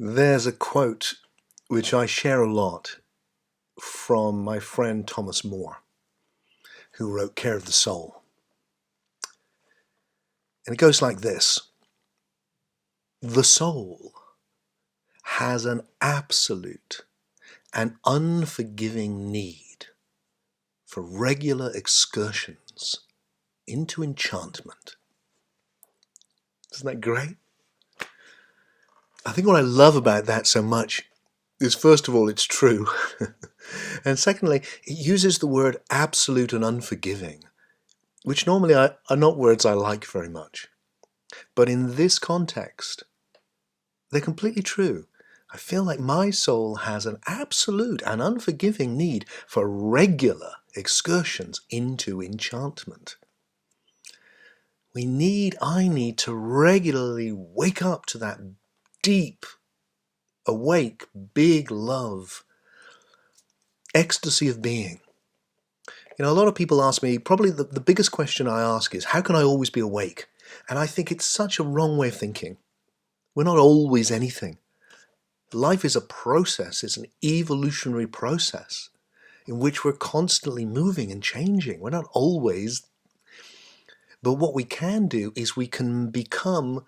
There's a quote which I share a lot from my friend Thomas Moore, who wrote Care of the Soul. And it goes like this: the soul has an absolute and unforgiving need for regular excursions into enchantment. Isn't that great? I think what I love about that so much is, first of all, it's true. And secondly, it uses the word absolute and unforgiving, which normally are not words I like very much. But in this context, they're completely true. I feel like my soul has an absolute and unforgiving need for regular excursions into enchantment. I need to regularly wake up to that deep, awake, big love, ecstasy of being. You know, a lot of people ask me, probably the biggest question I ask is, how can I always be awake? And I think it's such a wrong way of thinking. We're not always anything. Life is a process, it's an evolutionary process in which we're constantly moving and changing. We're not always. But what we can do is we can become,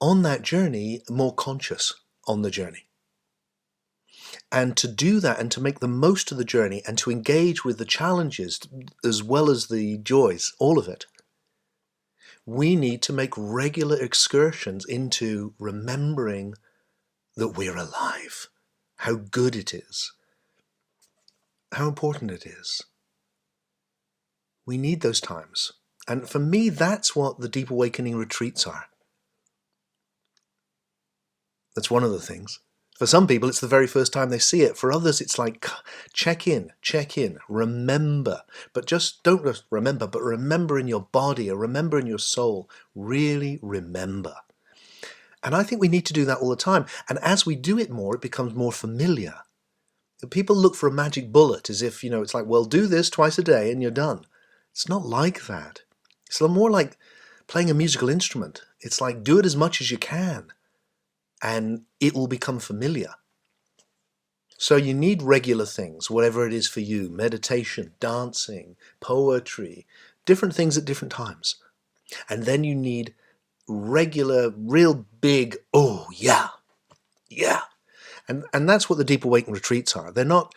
on that journey, more conscious on the journey. And to do that and to make the most of the journey and to engage with the challenges as well as the joys, all of it, we need to make regular excursions into remembering that we're alive, how good it is, how important it is. We need those times. And for me, that's what the Deep Awakening retreats are. That's one of the things. For some people, it's the very first time they see it. For others, it's like, check in, remember. But just don't just remember, but remember in your body or remember in your soul. Really remember. And I think we need to do that all the time. And as we do it more, it becomes more familiar. People look for a magic bullet as if, it's like, well, do this twice a day and you're done. It's not like that. It's more like playing a musical instrument. It's like, do it as much as you can, and it will become familiar. So you need regular things, whatever it is for you: meditation, dancing, poetry, different things at different times. And then you need regular, real big, oh yeah, yeah. And that's what the Deep Awakening retreats are. They're not,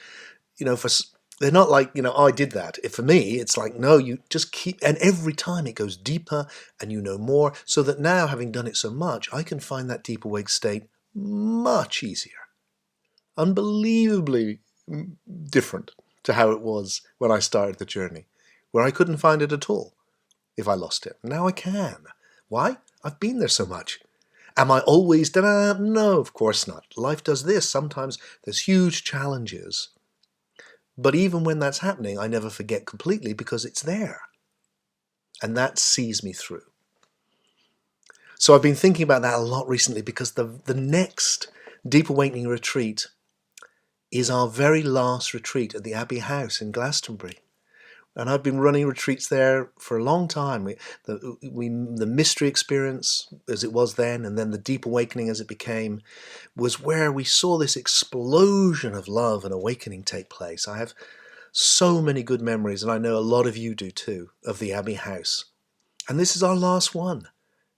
they're not like, oh, I did that. For me, it's like, no, you just keep, and every time it goes deeper and you know more, so that now, having done it so much, I can find that deep awake state much easier. Unbelievably different to how it was when I started the journey, where I couldn't find it at all if I lost it. Now I can. Why? I've been there so much. Am I always da-da? No, of course not. Life does this. Sometimes there's huge challenges. But even when that's happening, I never forget completely because it's there. And that sees me through. So I've been thinking about that a lot recently, because the next Deep Awakening retreat is our very last retreat at the Abbey House in Glastonbury. And I've been running retreats there for a long time. The mystery experience, as it was then, and then the Deep Awakening as it became, was where we saw this explosion of love and awakening take place. I have so many good memories, and I know a lot of you do too, of the Abbey House. And this is our last one.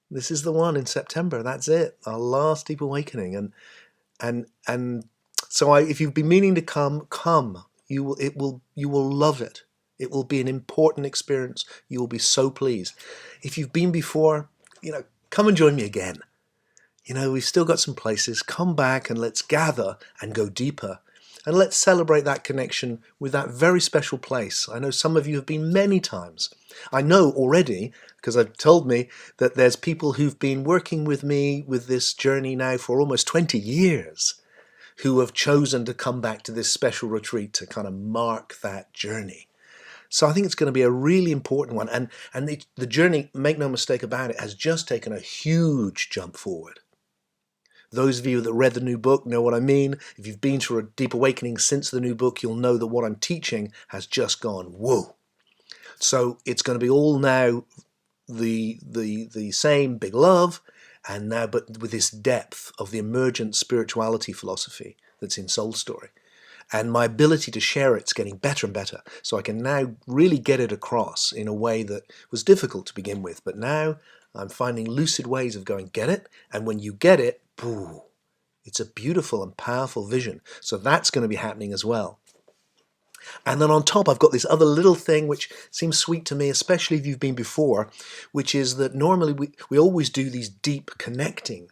This is the one in September. That's it, our last Deep Awakening. And so if you've been meaning to come. You will love it. It will be an important experience. You will be so pleased. If you've been before, come and join me again. We've still got some places. Come back and let's gather and go deeper. And let's celebrate that connection with that very special place. I know some of you have been many times. I know already, because I've told me, that there's people who've been working with me with this journey now for almost 20 years, who have chosen to come back to this special retreat to kind of mark that journey. So I think it's going to be a really important one. And the journey, make no mistake about it, has just taken a huge jump forward. Those of you that read the new book know what I mean. If you've been through a Deep Awakening since the new book, you'll know that what I'm teaching has just gone, whoa. So it's going to be all now the same big love, And now, but with this depth of the emergent spirituality philosophy that's in Soul Story, and my ability to share it's getting better and better. So I can now really get it across in a way that was difficult to begin with. But now I'm finding lucid ways of going, get it? And when you get it, boo, it's a beautiful and powerful vision. So that's going to be happening as well. And then on top, I've got this other little thing which seems sweet to me, especially if you've been before, which is that normally we always do these deep connecting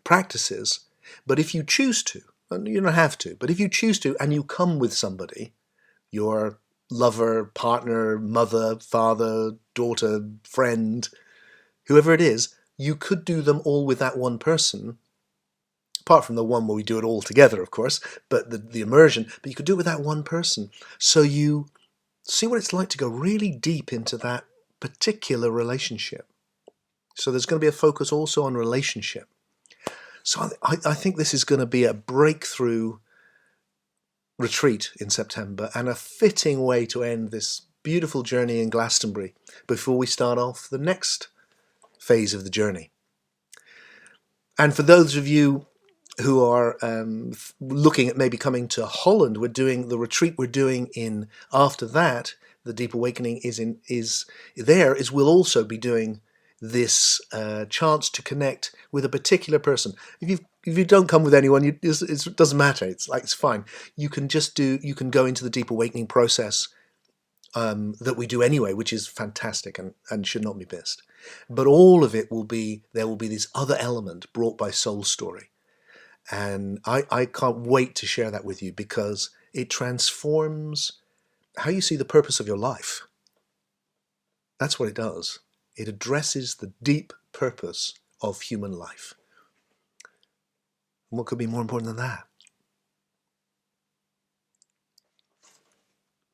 practices. But if you choose to, and you don't have to, but if you choose to and you come with somebody, your lover, partner, mother, father, daughter, friend, whoever it is, you could do them all with that one person, apart from the one where we do it all together, of course, but the immersion, but you could do it with that one person. So you see what it's like to go really deep into that particular relationship. So there's going to be a focus also on relationship. So I think this is going to be a breakthrough retreat in September and a fitting way to end this beautiful journey in Glastonbury before we start off the next phase of the journey. And for those of you who are looking at maybe coming to Holland, we're doing the retreat we're doing in after that. The Deep Awakening is we'll also be doing this chance to connect with a particular person. If you don't come with anyone, it doesn't matter. It's fine. You can go into the Deep Awakening process that we do anyway, which is fantastic and should not be missed. But all of it there will be this other element brought by Soul Story. And I can't wait to share that with you because it transforms how you see the purpose of your life. That's what it does. It addresses the deep purpose of human life. And what could be more important than that?